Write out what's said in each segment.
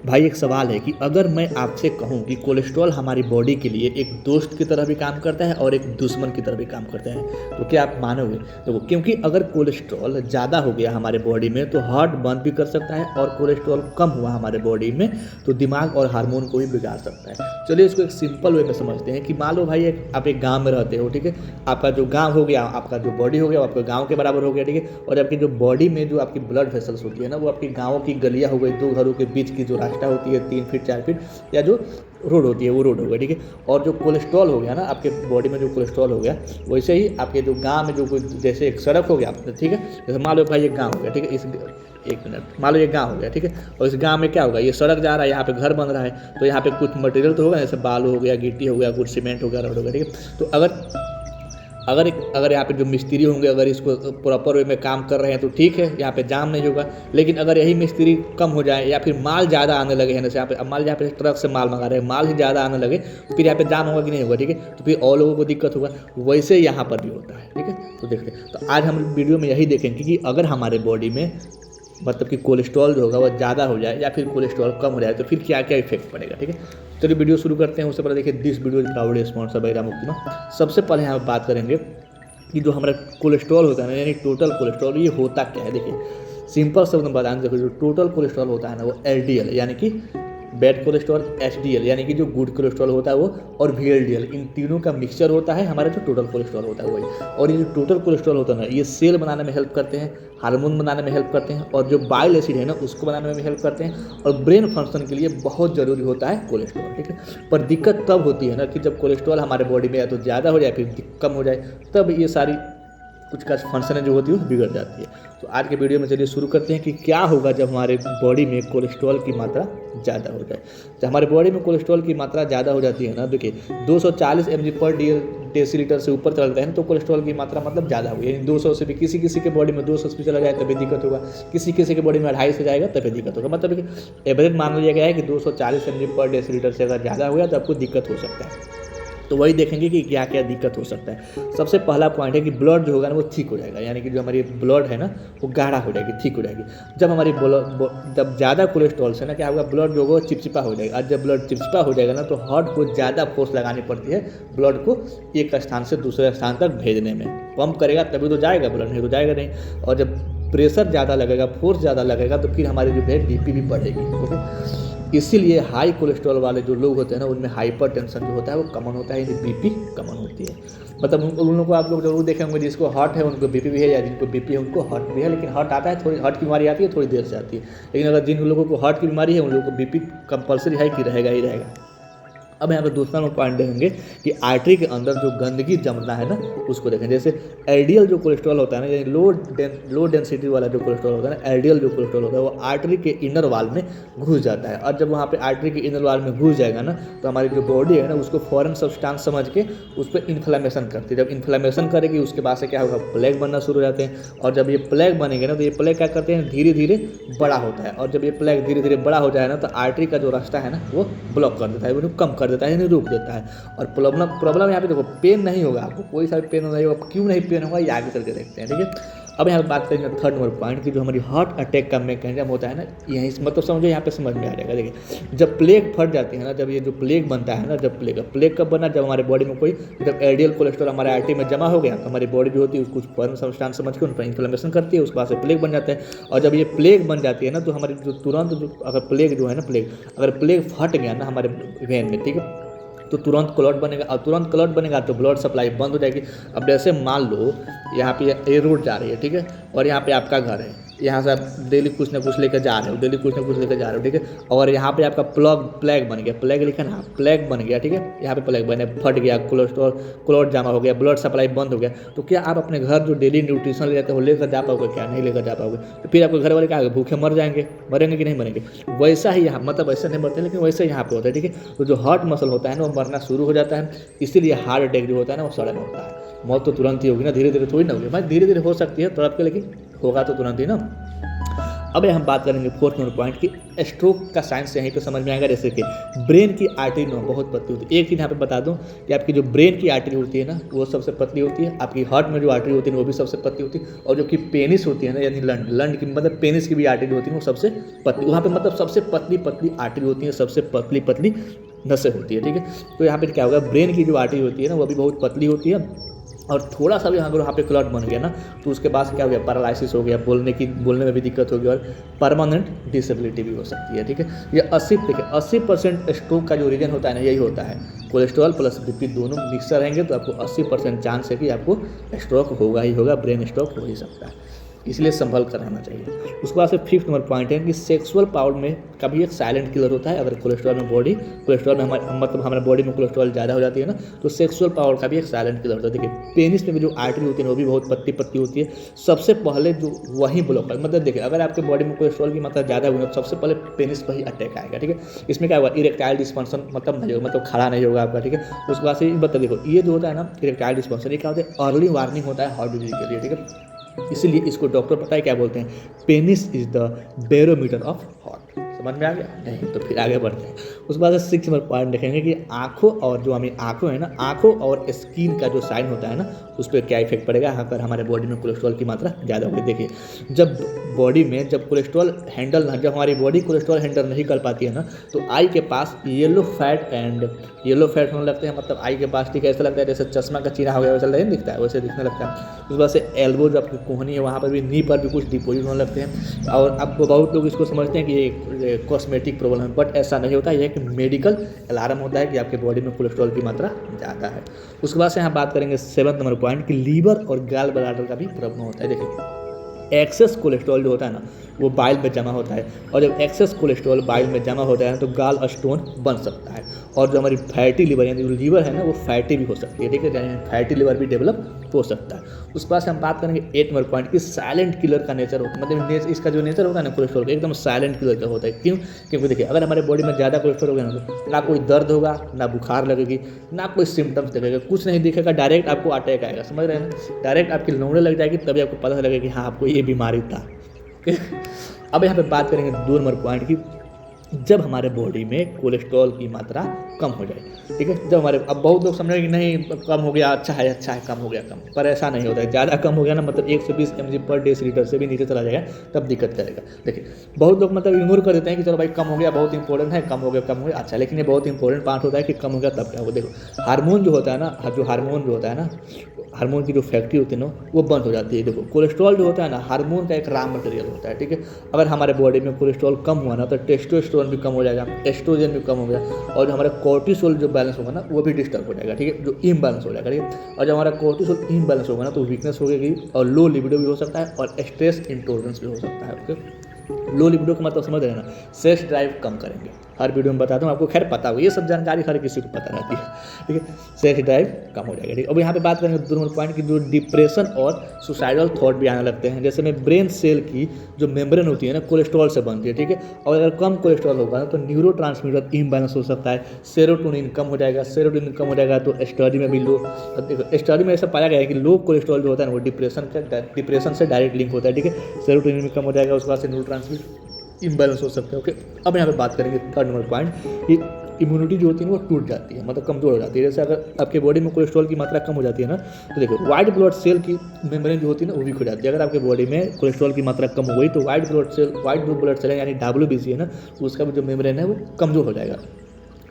भाई एक सवाल है कि अगर मैं आपसे कहूँ कि कोलेस्ट्रॉल हमारी बॉडी के लिए एक दोस्त की तरह भी काम करता है और एक दुश्मन की तरह भी काम करता है, तो क्या आप मानोगे? देखो, क्योंकि अगर कोलेस्ट्रॉल ज़्यादा हो गया हमारे बॉडी में तो हार्ट बंद भी कर सकता है, और कोलेस्ट्रॉल कम हुआ हमारे बॉडी में तो दिमाग और हार्मोन को भी बिगाड़ सकता है। चलिए इसको एक सिंपल वे में समझते हैं कि मान लो भाई आप एक गाँव में रहते हो, ठीक है। आपका जो गाँव हो गया, आपका जो बॉडी हो गया, वो आपके गाँव के बराबर हो गया, ठीक है। और आपकी जो बॉडी में जो आपकी ब्लड वेसल्स होती है ना, वो आपकी गाँव की गलियाँ हो गई, दो घरों के बीच की जो रास्ता होती है 3 फीट 4 फीट, या जो रोड होती है वो रोड हो गया, ठीक है। और जो कोलेस्ट्रॉल हो गया ना आपके बॉडी में, जो कोलेस्ट्रॉल हो गया, वैसे ही आपके जो गांव में जो कोई जैसे एक सड़क हो गया, ठीक है। जैसे मान लो भाई ये गांव हो गया, ठीक है। इस एक मिनट, मान लो ये गांव हो गया, ठीक है। और इस गांव में क्या होगा, ये सड़क जा रहा है, यहाँ पे घर बन रहा है, तो यहाँ पे कुछ मटेरियल तो होगा, जैसे बालू हो गया, गिट्टी हो गया, कुछ सीमेंट हो गया, रोड हो गया, ठीक है। तो अगर यहाँ पे जो मिस्त्री होंगे अगर इसको प्रॉपर वे में काम कर रहे हैं तो ठीक है, यहाँ पे जाम नहीं होगा। लेकिन अगर यही मिस्त्री कम हो जाए या फिर माल ज़्यादा आने लगे हैं, जैसे यहाँ पे अब यहाँ पे ट्रक से माल मंगा रहे हैं, माल ही ज़्यादा आने लगे, तो फिर यहाँ पे जाम होगा कि नहीं होगा, ठीक है। तो फिर और लोगों को दिक्कत होगा। वैसे यहाँ पर भी होता है, ठीक है। तो देखते हैं, तो आज हम वीडियो में यही देखेंगे कि अगर हमारे बॉडी में मतलब कि कोलेस्ट्रॉल जो होगा वो ज़्यादा हो जाए या फिर कोलेस्ट्रॉल कम हो जाए तो फिर क्या क्या इफेक्ट पड़ेगा, ठीक है। चलिए वीडियो शुरू करते हैं। उससे पहले देखिए, this video is proudly sponsored by रामुक्तिमा। सबसे पहले यहाँ बात करेंगे कि जो हमारा कोलेस्ट्रॉल होता है ना, यानी टोटल कोलेस्ट्रॉल, ये होता क्या है। देखिए सिंपल शब्द में बताने, देखो जो टोटल कोलेस्ट्रॉल होता है ना, वो एलडीएल यानी कि बैड कोलेस्ट्रॉल, एचडीएल यानी कि जो गुड कोलेस्ट्रॉल होता है वो, और वीएलडीएल, इन तीनों का मिक्सचर होता है हमारा जो टोटल कोलेस्ट्रॉल होता है वही। और ये जो टोटल कोलेस्ट्रॉल होता है ना, ये सेल बनाने में हेल्प करते हैं, हार्मोन बनाने में हेल्प करते हैं, और जो बाइल एसिड है ना उसको बनाने में भी हेल्प करते हैं, और ब्रेन फंक्शन के लिए बहुत ज़रूरी होता है कोलेस्ट्रॉल, ठीक है। पर दिक्कत तब होती है ना कि जब कोलेस्ट्रॉल हमारे बॉडी में या तो ज़्यादा हो जाए फिर कम हो जाए, तब ये सारी कुछ का फंक्शन जो होती है वो बिगड़ जाती है। तो आज के वीडियो में चलिए शुरू करते हैं कि क्या होगा जब हमारे बॉडी में कोलेस्ट्रॉल की मात्रा ज़्यादा हो जाए। जब हमारे बॉडी में कोलेस्ट्रॉल की मात्रा ज़्यादा हो जाती है ना, देखिए 240 mg पर डेसीलीटर से ऊपर चलता है ना, तो कोलेस्ट्रॉल की मात्रा मतलब ज़्यादा हुई है। 200 से भी किसी किसी के बॉडी में 200 से भी चला जाए तभी दिक्कत होगा, किसी किसी के बॉडी में 250 से जाएगा तभी दिक्कत होगा। मतलब कि एवरेज मान लिया गया है कि 240 mg पर डेसीलीटर से अगर ज़्यादा हो गया तो आपको दिक्कत हो सकता है। तो वही देखेंगे कि क्या क्या दिक्कत हो सकता है। सबसे पहला पॉइंट है कि ब्लड जो होगा ना वो ठीक हो जाएगा, यानी कि जो हमारी ब्लड है ना वो गाढ़ा हो जाएगी, ठीक हो जाएगी। जब हमारी जब ज़्यादा कोलेस्ट्रॉल से ना क्या होगा, ब्लड जो होगा चिपचिपा हो जाएगा। और जब ब्लड चिपचिपा हो जाएगा ना तो हार्ट को ज़्यादा फोर्स लगानी पड़ती है ब्लड को एक स्थान से दूसरे स्थान तक भेजने में। पंप करेगा तभी तो जाएगा ब्लड, नहीं तो जाएगा नहीं। और जब प्रेशर ज़्यादा लगेगा, फोर्स ज़्यादा लगेगा, तो फिर हमारी जो है बीपी भी बढ़ेगी, ओके। इसीलिए हाई कोलेस्ट्रॉल वाले जो लोग होते हैं ना उनमें हाइपर टेंशन जो होता है वो कॉमन होता है, यानी बीपी कॉमन होती है। मतलब उन लोगों को आप लोग जरूर देखे होंगे जिसको हार्ट है उनको बीपी भी है, या जिनको बीपी है उनको हार्ट भी है। लेकिन हार्ट आता है, थोड़ी हार्ट की बीमारी आती है, थोड़ी देर से आती है। लेकिन अगर जिन लोगों को हार्ट की बीमारी है उन लोगों को बीपी कंपलसरी है कि रहेगा ही रहेगा। अब यहाँ पर दूसरा हम पॉइंट देखेंगे कि आर्टरी के अंदर जो गंदगी जमना है ना उसको देखें। जैसे एलडीएल जो कोलेस्ट्रॉल होता है ना, यानी लो डेंसिटी वाला जो कोलेस्ट्रॉल होता है ना, एलडीएल जो कोलेस्ट्रॉल होता है वो आर्टरी के इनर वाल में घुस जाता है। और जब वहाँ पे आर्टरी के इनर वाल में घुस जाएगा ना तो हमारी जो बॉडी है ना उसको फॉरेन सब्सटेंस समझ के उस पर इन्फ्लेमेशन करती है। जब इन्फ्लेमेशन करेगी उसके बाद से क्या होगा, प्लेग बनना शुरू हो जाते हैं। और जब ये प्लेग बनेंगे ना तो ये प्लेग क्या करते हैं, धीरे धीरे बड़ा होता है। और जब ये प्लेग धीरे धीरे बड़ा हो जाए ना तो आर्टरी का जो रास्ता है ना वो ब्लॉक कर देता है, वो कम कर देता है, यानी रोक देता है। और प्रॉब्लम यहाँ पे देखो, पेन नहीं होगा आपको, कोई सा भी पेन नहीं होगा। क्यों नहीं पेन होगा ये आगे चल के देखते हैं, ठीक है। अब यहाँ बात करेंगे थर्ड नंबर पॉइंट की जो हमारी हार्ट अटैक का मैकेनिज्म होता है ना, यही मतलब समझो यहाँ पे समझ में आ जाएगा। देखिए जब प्लेग फट जाती है ना, जब ये जो प्लेग बनता है ना, जब प्लेग कब बना, जब हमारे बॉडी में कोई जब एलडीएल कोलेस्ट्रॉल हमारे आर्टरी में जमा हो गया तो हमारी बॉडी जो होती है उसको फॉरेन सब्सटेंस समझ के उन पर इन्फ्लेमेशन करती है, उसके बाद से प्लेग बन जाता है। और जब ये प्लेग बन जाती है ना तो हमारी जो तुरंत जो अगर प्लेग जो है ना, अगर प्लेग फट गया ना हमारे वेन में, ठीक है, तो तुरंत क्लॉट बनेगा। और तुरंत क्लॉट बनेगा तो ब्लड सप्लाई बंद हो जाएगी। अब जैसे मान लो यहाँ पे ये रोड जा रही है, ठीक है, और यहाँ पे आपका घर है, यहाँ से आप डेली कुछ ना कुछ लेकर जा रहे हो, डेली कुछ ना कुछ लेकर जा रहे हो, ठीक है। और यहाँ पे आपका प्लेग बन गया, प्लेग लिखा ना, प्लेग बन गया, ठीक है। यहाँ पे प्लेग बने, फट गया, कोलेस्ट्रॉल क्लॉट जमा हो गया, ब्लड सप्लाई बंद हो गया, तो क्या आप अपने घर जो डेली न्यूट्रिशन ले जाते हो लेकर जा पाओगे? क्या नहीं लेकर जा पाओगे। तो फिर आपके घर वाले क्या भूखे मर जाएंगे, मरेंगे कि नहीं मरेंगे। वैसा ही यहाँ, मतलब वैसे नहीं मरते लेकिन वैसे यहाँ पे होता है, ठीक है। तो जो हार्ट मसल होता है ना वो मरना शुरू हो जाता है। इसीलिए हार्ट अटैक जो होता है ना वो सडन होता है। मौत तो तुरंत ही होगी ना, धीरे धीरे थोड़ी ना होगी भाई, धीरे धीरे हो सकती है तड़प के, लेकिन होगा तो तुरंत ही ना। अब हम बात करेंगे फोर्थ नंबर पॉइंट कि स्ट्रोक का साइंस यहीं पे समझ में आएगा। जैसे कि ब्रेन की आर्टरी ना बहुत पतली होती है। एक चीज़ यहाँ पे बता दूँ कि आपकी जो ब्रेन की आर्टरी होती है ना वो सबसे पतली होती है, आपकी हार्ट में जो आर्टरी होती है वो भी सबसे पतली होती है, और जो कि पेनिस होती है ना यानी लंड की मतलब पेनिस की भी आर्टरी होती है वो सबसे पतली, वहाँ पे मतलब सबसे पतली आर्टरी होती है, सबसे पतली नसें होती है। ठीक है, तो यहाँ पे क्या होगा, ब्रेन की जो आर्टरी होती है ना वो भी बहुत पतली होती है, और थोड़ा सा भी अगर वहाँ पे क्लॉट बन गया ना तो उसके बाद क्या हो गया, पैरालिसिस हो गया, बोलने में भी दिक्कत होगी और परमानेंट डिसेबिलिटी भी हो सकती है। ठीक है, ये 80% स्ट्रोक का जो रीजन होता है ना यही होता है, कोलेस्ट्रॉल प्लस बीपी दोनों मिक्सर रहेंगे तो आपको 80% चांस है कि आपको स्ट्रोक होगा ही होगा, ब्रेन स्ट्रोक हो ही सकता है, इसलिए संभल कर रहना चाहिए। उसके बाद से फिफ्थ नंबर पॉइंट है कि सेक्सुअल पावर में कभी एक साइलेंट किलर होता है। अगर कोलेस्ट्रॉल में हमारे बॉडी में कोलेस्ट्रॉल ज़्यादा हो जाती है ना तो सेक्सुअल पावर का भी एक साइलेंट किलर होता है। देखिए पेनिस में भी जो आर्टरी होती है वो भी बहुत पतली होती है, सबसे पहले जो वही ब्लॉक है, मतलब देखिए अगर आपके बॉडी में कोलेस्ट्रॉल की मात्रा ज़्यादा हुई तो सबसे पहले पेनिस पर ही अटैक आएगा। ठीक है, इसमें क्या होगा, इरेक्टाइल डिस्फंक्शन मतलब खड़ा नहीं होगा आपका। ठीक है, उसके बाद से बता देखो ये जो होता है ना इरेक्टाइल डिस्फंक्शन, ये क्या होता है, अर्ली वार्निंग होता है हार्ट डिजीज के लिए। ठीक है, इसीलिए इसको डॉक्टर पता है क्या बोलते हैं, penis is the barometer of heart. समझ में आ गया नहीं तो फिर आगे बढ़ते हैं। उसके बाद सिक्स नंबर पॉइंट देखेंगे कि आंखों और जो हमें आंखों है ना, आंखों और स्किन का जो साइन होता है ना उस पर क्या इफेक्ट पड़ेगा अगर हमारे बॉडी में कोलेस्ट्रॉल की मात्रा ज़्यादा होगी। देखिए जब बॉडी में जब हमारी बॉडी कोलेस्ट्रॉल हैंडल नहीं कर पाती है ना तो आई के पास येलो फैट होने लगते हैं, मतलब आई के पास ठीक है ऐसा लगता है जैसे चश्मा का चीरा हो गया वैसा नहीं दिखता है, वैसे दिखने लगता है। उसके बाद से एल्बो जो आपकी कोहनी है वहाँ पर भी, नी पर भी कुछ डिपोजिट होने लगते हैं, और अब बहुत लोग इसको समझते हैं कि ये कॉस्मेटिक प्रॉब्लम है, बट ऐसा नहीं होता, यह एक मेडिकल अलार्म होता है कि आपके बॉडी में कोलेस्ट्रॉल की मात्रा ज़्यादा है। उसके बाद से यहाँ बात करेंगे सेवंथ नंबर पॉइंट कि लीवर और गॉल ब्लैडर का भी प्रॉब्लम होता है। देखिए एक्सेस कोलेस्ट्रॉल जो होता है ना वो बाइल में जमा होता है, और जब एक्सेस कोलेस्ट्रॉल बाइल में जमा होता है तो गाल स्टोन बन सकता है, और जो हमारी फैटी लिवर यानी जो लीवर है ना वो फैटी भी हो सकती है। ठीक है, यानी फैटी लिवर भी डेवलप हो सकता है। उसके बाद से हम बात करेंगे 8 नंबर पॉइंट कि साइलेंट किलर का नेचर होता है, मतलब इसका जो नेचर होता है ना कोलेस्ट्रॉल का एकदम साइलेंट किलर का होता है। क्यों? क्योंकि देखिए अगर हमारे बॉडी में ज़्यादा कोलेस्ट्रॉल होगा ना तो ना कोई दर्द होगा, ना बुखार लगेगी, ना कोई सिम्टम्स दिखेगा, कुछ नहीं दिखेगा, डायरेक्ट आपको अटैक आएगा। समझ रहे हैं ना, डायरेक्ट आपकी लौड़े लग जाएगी, तभी आपको पता लगेगा कि हाँ आपको ये बीमारी था। अब यहाँ पे बात करेंगे 2 नंबर पॉइंट की जब हमारे बॉडी में कोलेस्ट्रॉल की मात्रा कम हो जाए। ठीक है, जब हमारे अब बहुत लोग समझेंगे कि नहीं कम हो गया अच्छा है कम हो गया कम, पर ऐसा नहीं होता है। ज़्यादा कम हो गया ना मतलब 120 mg पर डेसीलीटर से भी नीचे चला जाएगा तब दिक्कत करेगा। देखिए बहुत लोग मतलब इग्नोर कर देते हैं कि चलो भाई कम हो गया बहुत इंपॉर्टेंट है, कम हो गया अच्छा, लेकिन ये बहुत इंपॉर्टेंट पार्ट होता है कि कम हो गया तब क्या हो। देखो हार्मोन जो होता है ना, हार्मोन की जो फैक्ट्री होती है ना वो बंद हो जाती है। देखो कोलेस्ट्रॉल जो होता है ना हार्मोन का एक रॉ मटेरियल होता है। ठीक है, अगर हमारे बॉडी में कोलेस्ट्रॉल कम हुआ ना तो टेस्टोस्टेरोन भी कम हो जाएगा, एस्ट्रोजन भी कम हो गया, और जो हमारा कोर्टिसोल जो बैलेंस होगा ना वो भी डिस्टर्ब हो जाएगा। ठीक है, जो इम्बैलेंस हो जाएगा। ठीक है, और जब हमारा कोर्टिसोल इम्बैलेंस होगा ना तो वीकनेस हो गई और लो लिबिडो भी हो सकता है और स्ट्रेस इंटॉलरेंस भी हो सकता है। ओके, लो लिबिडो का मतलब समझ रहे हैं ना, सेक्स ड्राइव कम करेंगे। हर वीडियो में बताता हूँ आपको, खैर पता हो ये सब जानकारी हर किसी को पता रहती है। ठीक है, सेक्स ड्राइव कम हो जाएगा। ठीक, अब यहाँ पे बात करेंगे 2 नंबर पॉइंट की जो डिप्रेशन और सुसाइडल थॉट भी आने लगते हैं। जैसे में ब्रेन सेल की जो मेम्ब्रेन होती है ना कोलेस्ट्रॉल से बनती है। ठीक है, और अगर कम कोलेस्ट्रॉल होगा ना तो न्यूरो ट्रांसमीटर इम्बैलेंस हो सकता है, सेरोटोनिन कम हो जाएगा, तो स्टडी में भी लो, देखो स्टडी में ऐसा पाया गया है कि लो कोलेस्ट्रॉल जो होता है ना वो डिप्रेशन से डायरेक्ट लिंक होता है। ठीक है, सेरोटोनिन भी कम हो जाएगा, उसके बाद से न्यूरो ट्रांसमीटर इम्बैलेंस हो सकते हैं। ओके, अब यहाँ पे बात करेंगे 3rd नंबर पॉइंट कि इम्यूनिटी जो होती है वो टूट जाती है, मतलब कमजोर हो जाती है। जैसे अगर आपके बॉडी में कोलेस्ट्रॉल की मात्रा कम हो जाती है ना तो देखो व्हाइट ब्लड सेल की मेम्ब्रेन जो होती है ना वो भी खो जाती है। अगर आपके बॉडी में कोलेस्ट्रॉल की मात्रा कम हो गई तो व्हाइट ब्लड सेल यानी WBC है ना उसका भी जो मेम्ब्रेन है वो कमजोर हो जाएगा।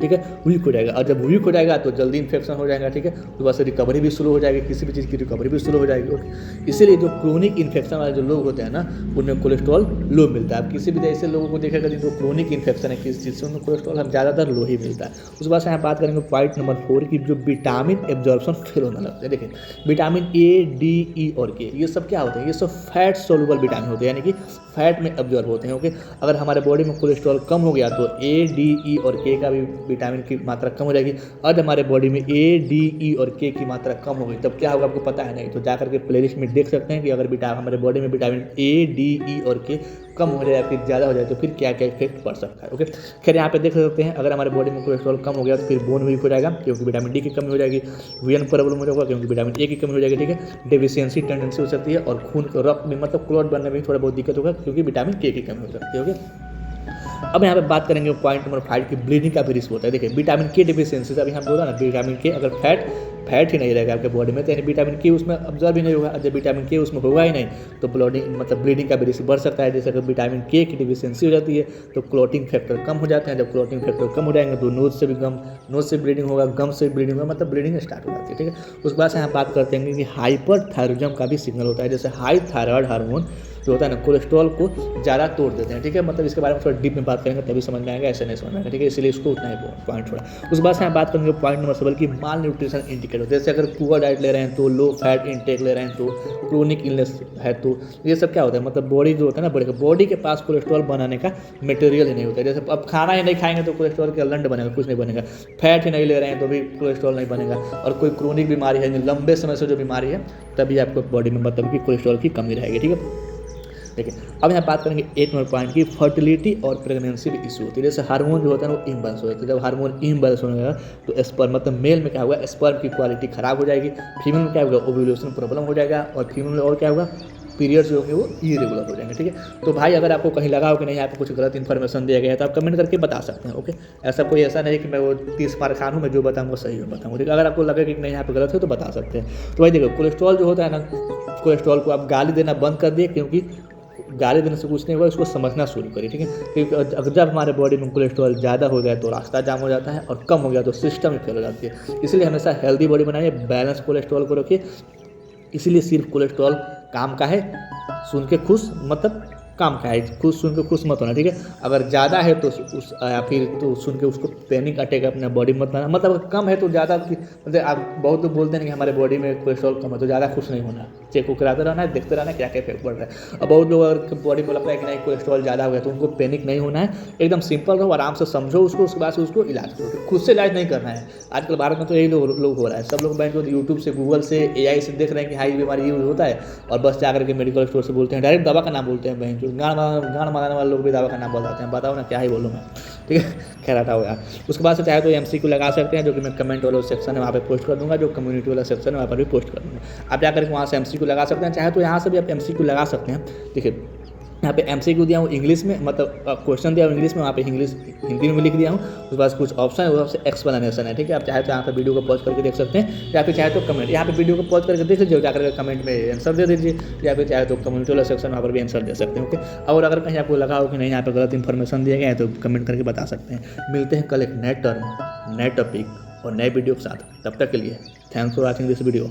ठीक है, वीक हो जाएगा, और जब वीक हो जाएगा तो जल्दी इन्फेक्शन हो जाएगा। ठीक है, तो वैसे रिकवरी भी स्लो हो जाएगी, किसी भी चीज़ की रिकवरी भी स्लो हो जाएगी। ओके, इसीलिए जो क्रोनिक इन्फेक्शन वाले जो लोग होते हैं ना उनमें कोलेस्ट्रॉल लो मिलता है। आप किसी भी ऐसे लोगों को देखेगा जिनको क्रोनिक इन्फेक्शन है किसी चीज़ से उनमें कोलेस्ट्रॉल हम ज़्यादातर लो ही मिलता है। उसके बाद से यहाँ बात करेंगे पॉइंट नंबर 4 की जो विटामिन एब्जॉर्प्शन फेल होने लगता है। देखिए विटामिन A, D, E और K ये सब क्या होते हैं, ये सब फैट सोलुबल विटामिन होते हैं, यानी कि फैट में एब्जॉर्ब होते हैं। ओके, अगर हमारे बॉडी में कोलेस्ट्रॉल कम हो गया तो A, D, E और K का भी विटामिन की मात्रा कम हो जाएगी। और हमारे बॉडी में A, D, E और K की मात्रा कम हो गई तब क्या होगा आपको पता है नहीं, तो जाकर के प्लेलिस्ट में देख सकते हैं कि अगर हमारे बॉडी में विटामिन A, D, E और K कम हो जाए फिर ज़्यादा हो जाए तो फिर क्या क्या इफेक्ट पड़ सकता है। ओके, खैर यहाँ पे देख सकते हैं अगर हमारे बॉडी में कोलेस्ट्रॉल कम हो गया तो फिर बोन वीक हो जाएगा क्योंकि विटामिन D की कमी हो जाएगी, वीएन प्रॉब्लम हो जाएगा क्योंकि विटामिन A की कमी हो जाएगी। ठीक है, डेफिशिएंसी टेंडेंसी हो सकती है और खून रक्त में मतलब क्लॉट बनने में भी थोड़ा बहुत दिक्कत होगा क्योंकि विटामिन के की कमी हो सकती है। ओके, अब यहाँ पे बात करेंगे पॉइंट नंबर 5 की ब्लीडिंग का भी रिस्क होता है। देखिए विटामिन के डिफिशियंसी, अभी हम बोला ना विटामिन के अगर फैट ही नहीं रहेगा आपके बॉडी में तो यानी विटामिन के उसमें अब्जॉर्ब ही नहीं होगा। जब विटामिन के उसमें होगा ही नहीं तो ब्लीडिंग का भी रिस्क बढ़ सकता है। जैसे अगर विटामिन के की डिफिशियंसी हो जाती है तो क्लॉटिंग फैक्टर कम हो जाते हैं। जब क्लॉटिंग फैक्टर कम हो जाएंगे तो नोज से ब्लीडिंग होगा, गम से ब्लीडिंग होगा, मतलब ब्लीडिंग स्टार्ट हो जाती है। ठीक है, उसके बाद से यहाँ बात करते हैं कि हाइपरथायरॉयडिज्म का भी सिग्नल होता है। जैसे हाई थायराइड हार्मोन जो होता है ना कोलेस्ट्रॉल को ज़्यादा तोड़ देते हैं। ठीक है, मतलब इसके बारे में थोड़ा डीप में बात करेंगे तभी समझ में आएगा, ऐसे नहीं समझ में आएगा। ठीक है, इसलिए इसको उतना ही पॉइंट छोड़ा। उसके बाद से हम बात करेंगे पॉइंट नंबर 7 की माल न्यूट्रिशन इंडिकेटर। जैसे अगर पुअर डाइट ले रहे हैं तो, लो फैट इंटेक ले रहे हैं तो, क्रोनिक इलनेस है तो, ये सब क्या होता है, मतलब बॉडी जो होता है ना बॉडी के पास कोलेस्ट्रॉल बनाने का मटेरियल ही नहीं होता है। जैसे अब खाना ही नहीं खाएंगे तो कोलेस्ट्रॉल का लंड बनेगा, कुछ नहीं बनेगा। फैट ही नहीं ले रहे हैं तो भी कोलेस्ट्रॉल नहीं बनेगा। और कोई क्रोनिक बीमारी है, लंबे समय से जो बीमारी है, तभी आपको बॉडी में मतलब कि कोलेस्ट्रॉल की कमी रहेगी। ठीक है, देखिए अब यहाँ बात करेंगे 8 नंबर पॉइंट की फर्टिलिटी और प्रेगनेंसी भी इशू होती है। जैसे हार्मोन जो होता है वो इम्बैलेंस हो जाता है। जब हार्मोन इम्बैलेंस होने लगा तो स्पर्म मतलब मेल में क्या होगा, स्पर्म की क्वालिटी खराब हो जाएगी। फीमेल में क्या होगा, ओव्यूलेशन प्रॉब्लम हो जाएगा। और फीमेल में और क्या होगा, पीरियड्स जो होंगे वो इरेगुलर हो जाएंगे। ठीक है, तो भाई अगर आपको कहीं लगा हो कि नहीं यहाँ पे कुछ गलत इन्फॉर्मेशन दिया गया है तो आप कमेंट करके बता सकते हैं। ओके, ऐसा नहीं कि मैं वो 30 मार खान हूँ, मैं जो बताऊँगा सही में बताऊँगा। ठीक है, अगर आपको लगे कि नहीं यहाँ पे गलत है तो बता सकते हैं। तो भाई देखो कोलेस्ट्रॉल जो होता है ना, कोलेस्ट्रॉल को आप गाली देना बंद कर दिए, क्योंकि गाली देने से कुछ नहीं होगा, इसको समझना शुरू करिए। ठीक है, क्योंकि अगर जब हमारे बॉडी में कोलेस्ट्रॉल ज़्यादा हो गया तो रास्ता जाम हो जाता है, और कम हो गया तो सिस्टम ही फेल हो जाती है। इसलिए हमेशा हेल्दी बॉडी बनाइए, बैलेंस कोलेस्ट्रॉल को रखिए। इसीलिए सिर्फ कोलेस्ट्रॉल काम का है, सुन के खुश मतलब काम का है, खुश सुन के खुश मत होना। ठीक है, अगर ज़्यादा है तो या फिर तो सुन के उसको पैनिक अटैक अपने बॉडी में मत बनाना। मतलब अगर कम है तो ज़्यादा, मतलब आप बहुत लोग बोलते हैं कि हमारे बॉडी में कोलेस्ट्रॉल कम है तो ज़्यादा खुश नहीं होना, चेक को कराते रहना है, देखते रहना है क्या क्या इफेक्ट पड़ रहा है। अब बहुत लोग अगर बॉडी में लगता है कि नहीं कोलेस्ट्रॉल ज़्यादा हो गया तो उनको पैनिक नहीं होना है, एकदम सिंपल रहो, आराम से समझो उसको, उसके बाद से उसको इलाज करो। खुद से इलाज नहीं करना है। आजकल भारत में तो यही लोग हो रहा है, सब लोग बैंक यूट्यूब से, गूगल से, AI से देख रहे हैं कि हाँ ये बीमारी यूज होता है, और बस जाकर के मेडिकल स्टोर से बोलते हैं, डायरेक्ट दवा का नाम बोलते हैं। बैंक गाड़ मारने वाले लोग भी दवा का नाम बताते हैं। बताओ ना क्या ही बोलूँ मैं। ठीक है, खैर आता हो यार। उसके बाद से चाहे तो MCQ लगा सकते हैं, जो कि मैं कमेंट वाला सेक्शन है वहाँ पे पोस्ट कर दूंगा, जो कम्युनिटी वाला सेक्शन है वहाँ पर भी पोस्ट कर दूंगा। आप जाकर के वहाँ से MCQ लगा सकते हैं, चाहे तो यहाँ से भी आप MCQ लगा सकते हैं। देखिए यहाँ पे MCQ दिया हूँ इंग्लिश में, मतलब क्वेश्चन दिया हूँ इंग्लिश में, वहाँ पे हिंदी में लिख दिया हूँ। उसके बाद कुछ ऑप्शन है, वो सबसे एक्सप्लेनेशन है। ठीक है, आप चाहे तो यहाँ पे वीडियो को पॉज करके देख सकते हैं, या फिर चाहे तो कमेंट यहाँ पे वीडियो को पॉज करके देख लीजिए, जाकर के कमेंट में आंसर दे दीजिए, या फिर चाहे तो कम्युनिटी वाला सेक्शन वहाँ पर भी आंसर दे सकते हैं। ओके, और अगर कहीं आपको लगा हो कि नहीं यहाँ पे गलत इन्फॉर्मेशन दिया गया है तो कमेंट करके बता सकते हैं। मिलते हैं कल एक नए टर्म, नए टॉपिक और नए वीडियो के साथ। तब तक के लिए thanks for watching this video.